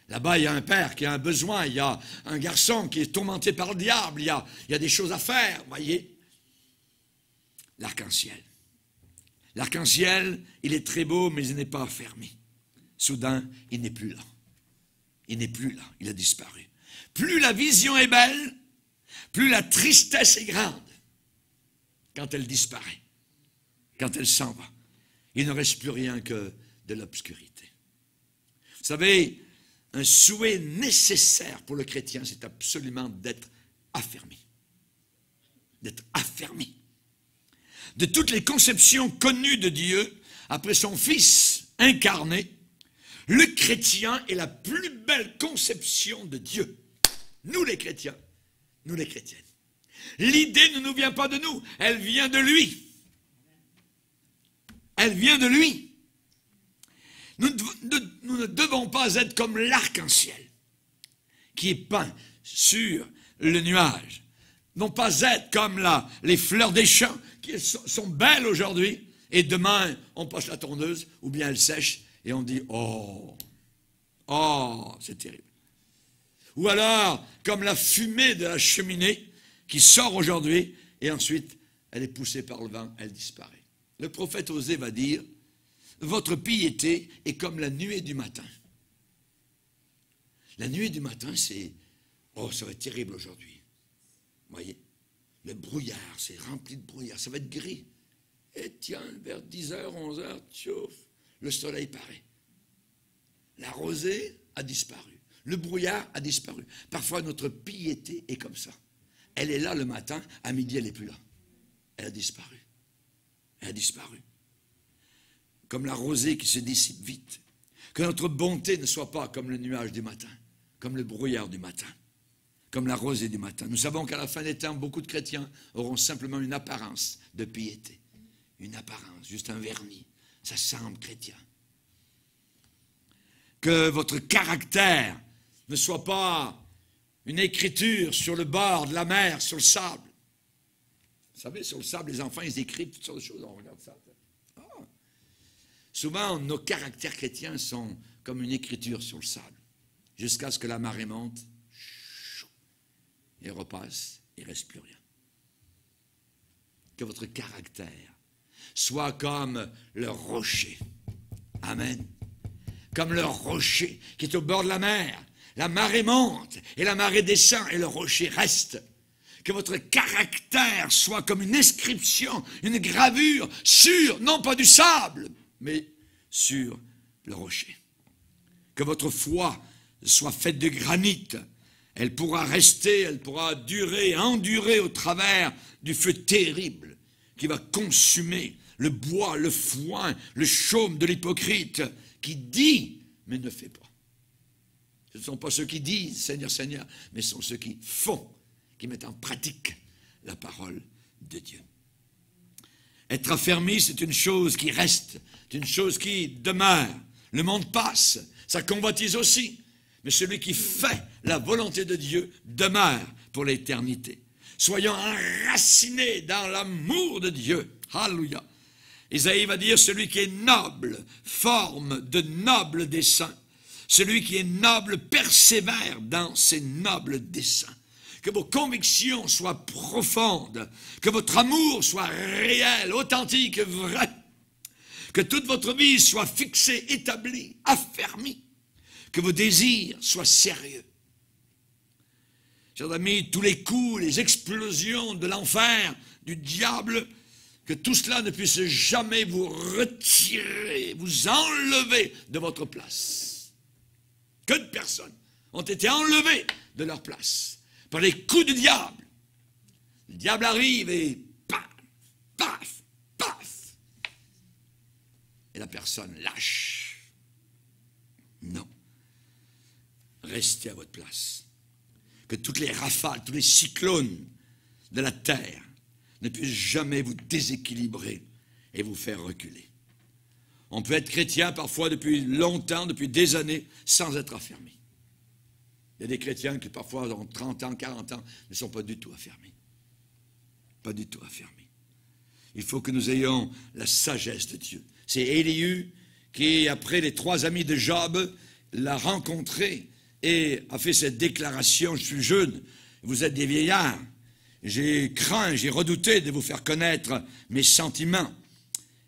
Speaker 1: Là-bas, il y a un père qui a un besoin, il y a un garçon qui est tourmenté par le diable, il y a des choses à faire, voyez. L'arc-en-ciel. L'arc-en-ciel, il est très beau, mais il n'est pas affermi. Soudain, il n'est plus là. Il n'est plus là, il a disparu. Plus la vision est belle, plus la tristesse est grande quand elle disparaît, quand elle s'en va. Il ne reste plus rien que de l'obscurité. Vous savez, un souhait nécessaire pour le chrétien, c'est absolument d'être affermi. D'être affermi. De toutes les conceptions connues de Dieu, après son Fils incarné, le chrétien est la plus belle conception de Dieu. Nous les chrétiens, nous les chrétiennes. L'idée ne nous vient pas de nous, elle vient de lui. Elle vient de lui. Nous ne devons pas être comme l'arc-en-ciel qui est peint sur le nuage. Non pas être comme les fleurs des champs qui sont belles aujourd'hui et demain on passe la tondeuse ou bien elles sèchent et on dit « Oh, oh, c'est terrible ». Ou alors comme la fumée de la cheminée qui sort aujourd'hui et ensuite elle est poussée par le vent, elle disparaît. Le prophète Osée va dire « Votre piété est comme la nuée du matin ». La nuée du matin, c'est « Oh, ça va être terrible aujourd'hui ». Vous voyez, le brouillard, c'est rempli de brouillard, ça va être gris. Et tiens, vers 10h, 11h, tchouf, le soleil paraît. La rosée a disparu. Le brouillard a disparu. Parfois, notre piété est comme ça. Elle est là le matin, à midi, elle n'est plus là. Elle a disparu. Elle a disparu. Comme la rosée qui se dissipe vite. Que notre bonté ne soit pas comme le nuage du matin, comme le brouillard du matin, comme la rosée du matin. Nous savons qu'à la fin des temps, beaucoup de chrétiens auront simplement une apparence de piété. Une apparence, juste un vernis. Ça semble chrétien. Que votre caractère ne soit pas une écriture sur le bord de la mer, sur le sable. Vous savez, sur le sable, les enfants, ils écrivent toutes sortes de choses. On regarde ça. Ah. Souvent, nos caractères chrétiens sont comme une écriture sur le sable. Jusqu'à ce que la marée monte, et repasse, il ne reste plus rien. Que votre caractère soit comme le rocher. Amen. Comme le rocher qui est au bord de la mer. la marée monte et la marée descend et le rocher reste. Que votre caractère soit comme une inscription, une gravure sur, non pas du sable, mais sur le rocher. Que votre foi soit faite de granit. Elle pourra rester, elle pourra durer, endurer au travers du feu terrible qui va consumer le bois, le foin, le chaume de l'hypocrite qui dit mais ne fait pas. Ce ne sont pas ceux qui disent Seigneur, Seigneur, mais ce sont ceux qui font, qui mettent en pratique la parole de Dieu. Être affermi, c'est une chose qui reste, c'est une chose qui demeure. Le monde passe, sa convoitise aussi, mais celui qui fait la volonté de Dieu demeure pour l'éternité. Soyons enracinés dans l'amour de Dieu. Alléluia. Isaïe va dire, celui qui est noble forme de nobles desseins. Celui qui est noble persévère dans ses nobles desseins. Que vos convictions soient profondes, que votre amour soit réel, authentique, vrai. Que toute votre vie soit fixée, établie, affermie. Que vos désirs soient sérieux. Chers amis, tous les coups, les explosions de l'enfer, du diable, que tout cela ne puisse jamais vous retirer, vous enlever de votre place. Que de personnes ont été enlevées de leur place par les coups du diable. Le diable arrive et paf, paf, paf. Et la personne lâche. Non. Restez à votre place. Que toutes les rafales, tous les cyclones de la terre ne puissent jamais vous déséquilibrer et vous faire reculer. On peut être chrétien parfois depuis longtemps, depuis des années, sans être affermi. Il y a des chrétiens qui parfois ont 30 ans, 40 ans, ne sont pas du tout affermis. Pas du tout affermis. Il faut que nous ayons la sagesse de Dieu. C'est Élihu qui, après les 3 amis de Job, l'a rencontré et a fait cette déclaration, je suis jeune, vous êtes des vieillards, j'ai craint, j'ai redouté de vous faire connaître mes sentiments.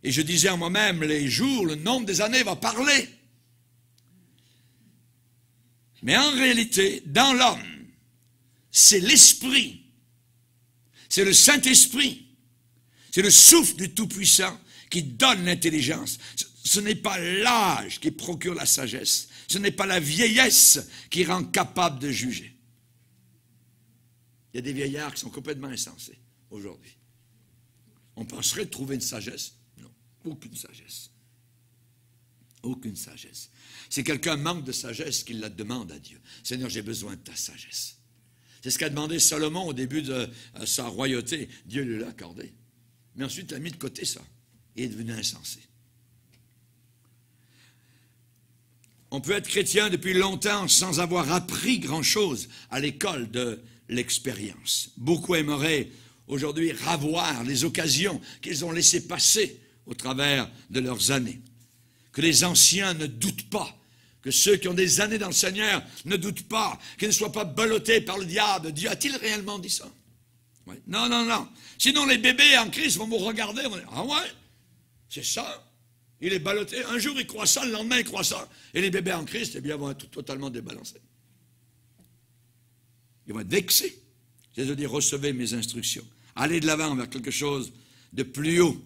Speaker 1: Et je disais en moi-même, les jours, le nombre des années va parler. Mais en réalité, dans l'homme, c'est l'esprit, c'est le Saint-Esprit, c'est le souffle du Tout-Puissant qui donne l'intelligence. Ce n'est pas l'âge qui procure la sagesse, ce n'est pas la vieillesse qui rend capable de juger. Il y a des vieillards qui sont complètement insensés aujourd'hui. On penserait trouver une sagesse. Non, aucune sagesse. Aucune sagesse. Si quelqu'un manque de sagesse, qu'il la demande à Dieu. Seigneur, j'ai besoin de ta sagesse. C'est ce qu'a demandé Salomon au début de sa royauté. Dieu lui l'a accordé. Mais ensuite, il a mis de côté ça. Et est devenu insensé. On peut être chrétien depuis longtemps sans avoir appris grand-chose à l'école de l'expérience. Beaucoup aimeraient aujourd'hui ravoir les occasions qu'ils ont laissées passer au travers de leurs années. Que les anciens ne doutent pas, que ceux qui ont des années dans le Seigneur ne doutent pas, qu'ils ne soient pas ballottés par le diable. Dieu a-t-il réellement dit ça? Oui. Non, non, non. Sinon les bébés en Christ vont vous regarder, vont dire, ah ouais, c'est ça. Il est ballotté. Un jour il croit ça, le lendemain il croit ça. Et les bébés en Christ, eh bien, vont être totalement débalancés. Ils vont être vexés. C'est-à-dire, recevez mes instructions. Allez de l'avant vers quelque chose de plus haut.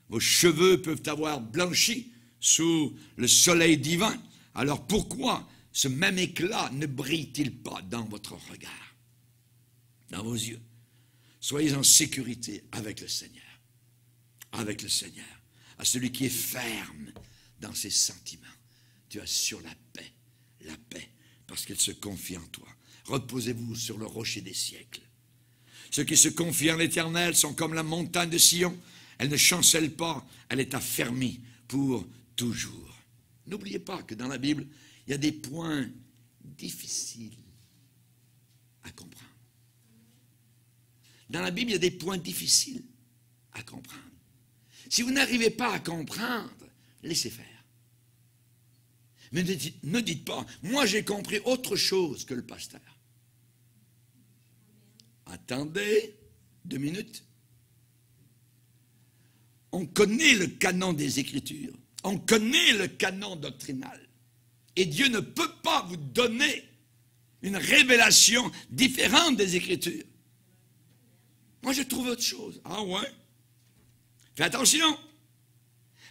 Speaker 1: Vos cheveux peuvent avoir blanchi sous le soleil divin. Alors pourquoi ce même éclat ne brille-t-il pas dans votre regard, dans vos yeux? Soyez en sécurité avec le Seigneur. Avec le Seigneur. À celui qui est ferme dans ses sentiments. Tu assures la paix, parce qu'il se confie en toi. Reposez-vous sur le rocher des siècles. Ceux qui se confient en l'Éternel sont comme la montagne de Sion. Elle ne chancelle pas, elle est affermie pour toujours. N'oubliez pas que dans la Bible, il y a des points difficiles à comprendre. Dans la Bible, il y a des points difficiles à comprendre. Si vous n'arrivez pas à comprendre, laissez faire. Mais ne dites pas, moi j'ai compris autre chose que le pasteur. Attendez 2 minutes. On connaît le canon des Écritures. On connaît le canon doctrinal. Et Dieu ne peut pas vous donner une révélation différente des Écritures. Moi, je trouve autre chose. Ah ouais? Fais attention,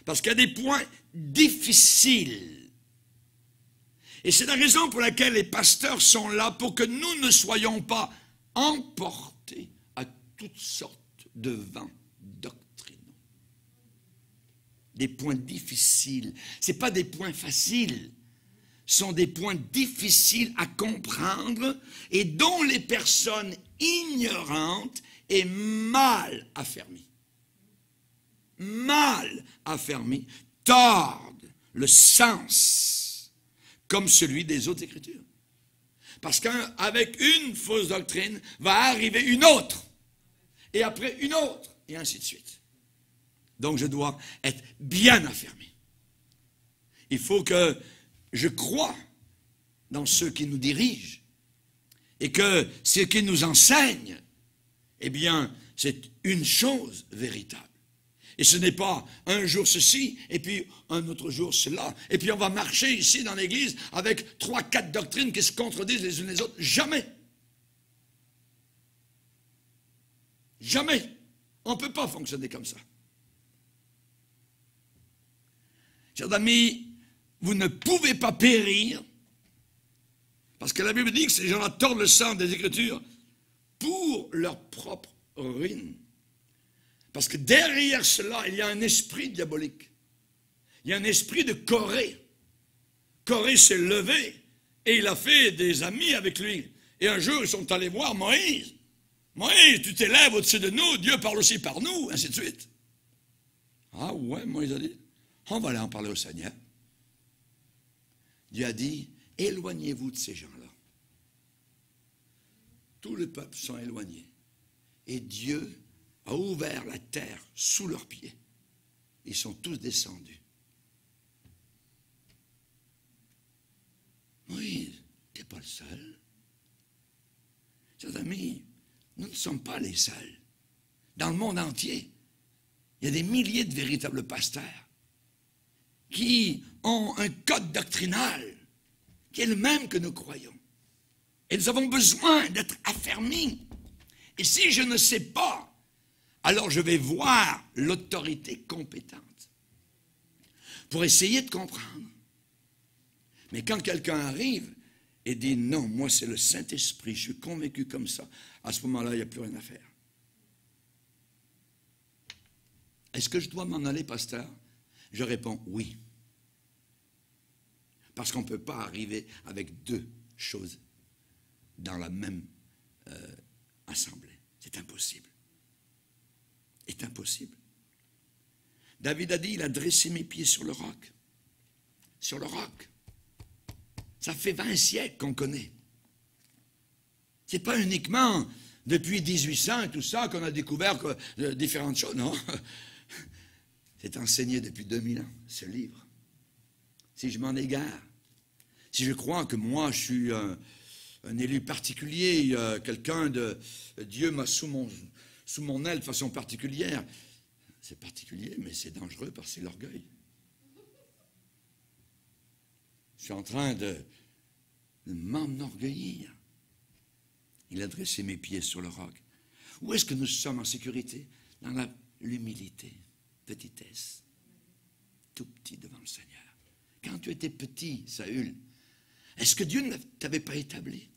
Speaker 1: parce qu'il y a des points difficiles. Et c'est la raison pour laquelle les pasteurs sont là, pour que nous ne soyons pas emportés à toutes sortes de vents doctrinaux. Des points difficiles. Ce n'est pas des points faciles. Ce sont des points difficiles à comprendre et dont les personnes ignorantes et mal affermies tordent le sens comme celui des autres Écritures. Parce qu'avec une fausse doctrine va arriver une autre, et après une autre, et ainsi de suite. Donc je dois être bien affermé. Il faut que je croie dans ceux qui nous dirigent, et que ce qu'ils nous enseignent, eh bien, c'est une chose véritable. Et ce n'est pas un jour ceci, et puis un autre jour cela. Et puis on va marcher ici dans l'église avec 3-4 doctrines qui se contredisent les unes les autres. Jamais. Jamais. On ne peut pas fonctionner comme ça. Chers amis, vous ne pouvez pas périr, parce que la Bible dit que ces gens-là tordent le sens des Écritures pour leur propre ruine. Parce que derrière cela, il y a un esprit diabolique. Il y a un esprit de Corée. Corée s'est levé et il a fait des amis avec lui. Et un jour, ils sont allés voir Moïse. Moïse, tu t'élèves au-dessus de nous, Dieu parle aussi par nous, ainsi de suite. Ah ouais, Moïse a dit, on va aller en parler au Seigneur. Dieu a dit, éloignez-vous de ces gens-là. Tout le peuple sont éloignés. Et Dieu a ouvert la terre sous leurs pieds. Ils sont tous descendus. Moïse, tu n'es pas le seul. Chers amis, nous ne sommes pas les seuls. Dans le monde entier, il y a des milliers de véritables pasteurs qui ont un code doctrinal qui est le même que nous croyons. Et nous avons besoin d'être affermis. Et si je ne sais pas, alors je vais voir l'autorité compétente pour essayer de comprendre. Mais quand quelqu'un arrive et dit non, moi c'est le Saint-Esprit, je suis convaincu comme ça, à ce moment-là, il n'y a plus rien à faire. Est-ce que je dois m'en aller, pasteur? Je réponds oui. Parce qu'on ne peut pas arriver avec deux choses dans la même assemblée. C'est impossible. C'est impossible. David a dit, il a dressé mes pieds sur le roc. Sur le roc. Ça fait 20 siècles qu'on connaît. Ce n'est pas uniquement depuis 1800 et tout ça qu'on a découvert différentes choses, non. C'est enseigné depuis 2000 ans, ce livre. Si je m'en égare, si je crois que moi je suis un élu particulier, quelqu'un de Dieu m'a sous mon aile de façon particulière. C'est particulier, mais c'est dangereux parce que c'est l'orgueil. Je suis en train de m'enorgueillir. Il a dressé mes pieds sur le roc. Où est-ce que nous sommes en sécurité? Dans l'humilité, petitesse, tout petit devant le Seigneur. Quand tu étais petit, Saül, est-ce que Dieu ne t'avait pas établi?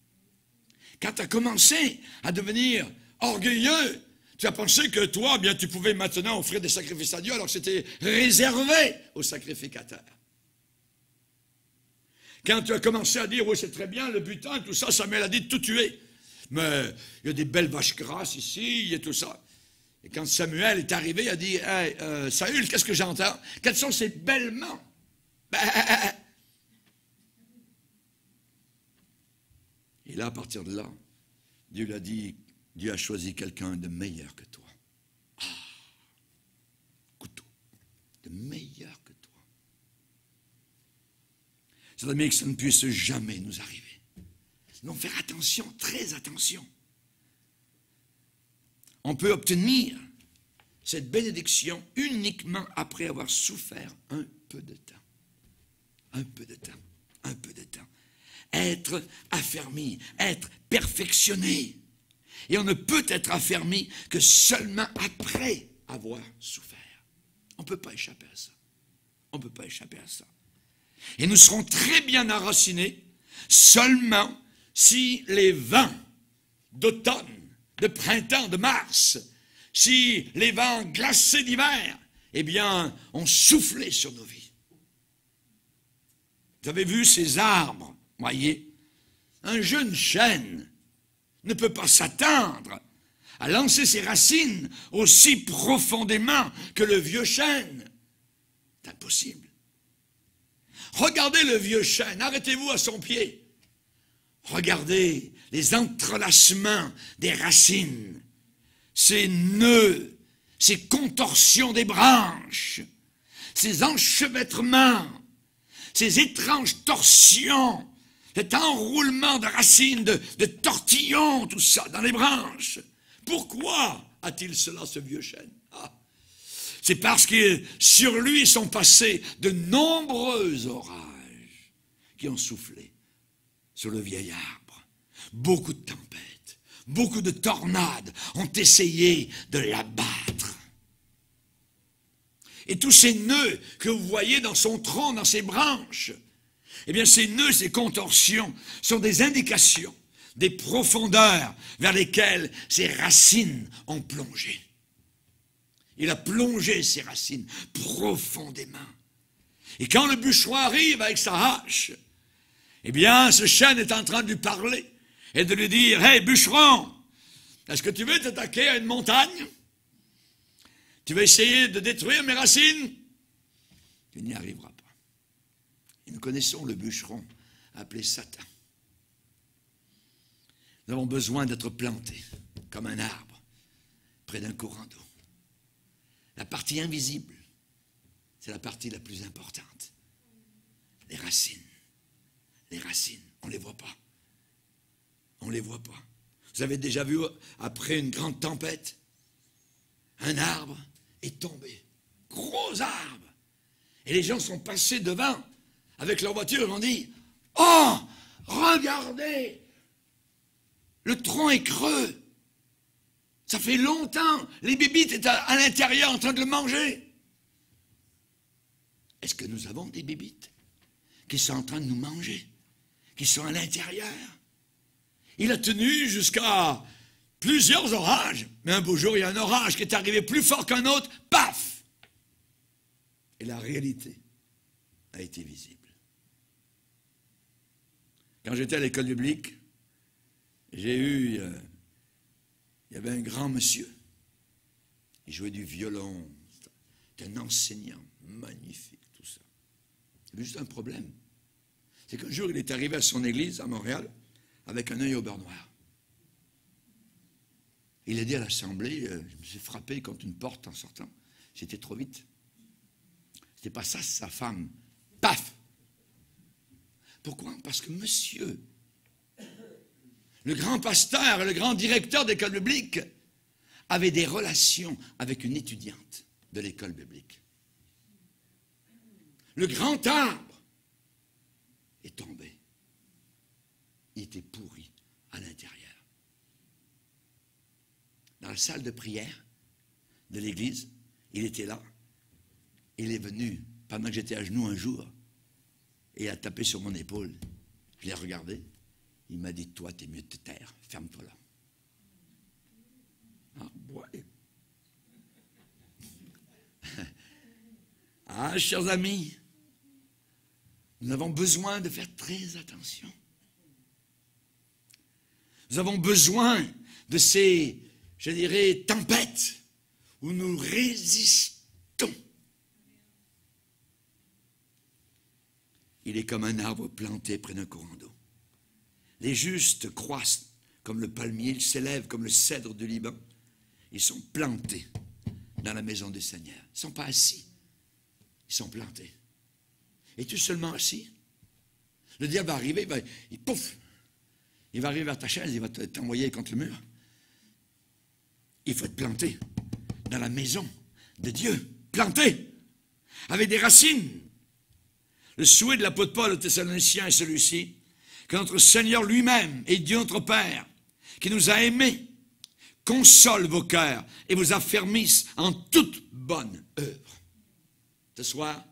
Speaker 1: Quand tu as commencé à devenir orgueilleux, tu as pensé que toi, bien, tu pouvais maintenant offrir des sacrifices à Dieu alors que c'était réservé aux sacrificateurs. Quand tu as commencé à dire, oui, c'est très bien, le butin, tout ça, Samuel a dit de tout tuer. Mais il y a des belles vaches grasses ici, il y a tout ça. Et quand Samuel est arrivé, il a dit, hey, Saül, qu'est-ce que j'entends? Quelles sont ces belles mains? Et là, à partir de là, Dieu lui a dit, Dieu a choisi quelqu'un de meilleur que toi. Ah, couteau, de meilleur que toi. C'est vrai que ça ne puisse jamais nous arriver. Donc faire attention, très attention. On peut obtenir cette bénédiction uniquement après avoir souffert un peu de temps. Un peu de temps, un peu de temps. être affermi, être perfectionné. Et on ne peut être affermi que seulement après avoir souffert. On ne peut pas échapper à ça. On ne peut pas échapper à ça. Et nous serons très bien enracinés seulement si les vents d'automne, de printemps, de mars, si les vents glacés d'hiver, eh bien, ont soufflé sur nos vies. Vous avez vu ces arbres, voyez, un jeune chêne ne peut pas s'attendre à lancer ses racines aussi profondément que le vieux chêne. C'est impossible. Regardez le vieux chêne, arrêtez-vous à son pied. Regardez les entrelacements des racines, ces nœuds, ces contorsions des branches, ces enchevêtrements, ces étranges torsions, cet enroulement de racines, de tortillons, tout ça, dans les branches. Pourquoi a-t-il cela, ce vieux chêne? C'est parce que sur lui sont passés de nombreux orages qui ont soufflé sur le vieil arbre. Beaucoup de tempêtes, beaucoup de tornades ont essayé de l'abattre. Et tous ces nœuds que vous voyez dans son tronc, dans ses branches, eh bien ces nœuds, ces contorsions sont des indications des profondeurs vers lesquelles ses racines ont plongé. Il a plongé ses racines profondément. Et quand le bûcheron arrive avec sa hache, eh bien, ce chêne est en train de lui parler et de lui dire, « Hey, bûcheron, est-ce que tu veux t'attaquer à une montagne? Tu veux essayer de détruire mes racines? Tu n'y arriveras pas. » Et nous connaissons le bûcheron appelé Satan. Nous avons besoin d'être plantés comme un arbre près d'un courant d'eau. La partie invisible, c'est la partie la plus importante. Les racines. Les racines, on ne les voit pas. On ne les voit pas. Vous avez déjà vu, après une grande tempête, un arbre est tombé. Gros arbre. Et les gens sont passés devant avec leur voiture et ont dit, « Oh, regardez, le tronc est creux. Ça fait longtemps, les bébites étaient à l'intérieur en train de le manger. » Est-ce que nous avons des bébites qui sont en train de nous manger, qui sont à l'intérieur? Il a tenu jusqu'à plusieurs orages, mais un beau jour, il y a un orage qui est arrivé plus fort qu'un autre, paf! Et la réalité a été visible. Quand j'étais à l'école biblique, j'ai eu... il y avait un grand monsieur. Il jouait du violon. C'était un enseignant magnifique, tout ça. Il y avait juste un problème. C'est qu'un jour, il est arrivé à son église à Montréal avec un œil au beurre noir. Il a dit à l'assemblée, je me suis frappé contre une porte en sortant. C'était trop vite. C'était pas ça, sa femme. Paf! Pourquoi? Parce que monsieur, le grand pasteur, le grand directeur d'école biblique, avait des relations avec une étudiante de l'école biblique. Le grand arbre est tombé. Il était pourri à l'intérieur. Dans la salle de prière de l'église, il était là. Il est venu pendant que j'étais à genoux un jour et il a tapé sur mon épaule. Je l'ai regardé. Il m'a dit, toi, t'es mieux de te taire. Ferme-toi là. Ah, ouais. Ah, chers amis, nous avons besoin de faire très attention. Nous avons besoin de ces, je dirais, tempêtes où nous résistons. Il est comme un arbre planté près d'un courant d'eau. Les justes croissent comme le palmier, ils s'élèvent comme le cèdre du Liban. Ils sont plantés dans la maison du Seigneur. Ils ne sont pas assis, ils sont plantés. Es-tu seulement assis? Le diable va arriver, il va arriver vers ta chaise, il va t'envoyer contre le mur. Il faut être planté dans la maison de Dieu, planté, avec des racines. Le souhait de l'apôtre Paul aux Thessaloniciens est celui-ci, que notre Seigneur lui-même et Dieu notre Père, qui nous a aimés, console vos cœurs et vous affermisse en toute bonne œuvre. Ce soir,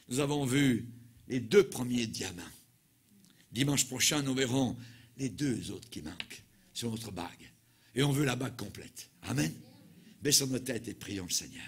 Speaker 1: nous avons vu les 2 premiers diamants. Dimanche prochain, nous verrons les 2 autres qui manquent sur notre bague. Et on veut la bague complète. Amen. Baissons nos têtes et prions le Seigneur.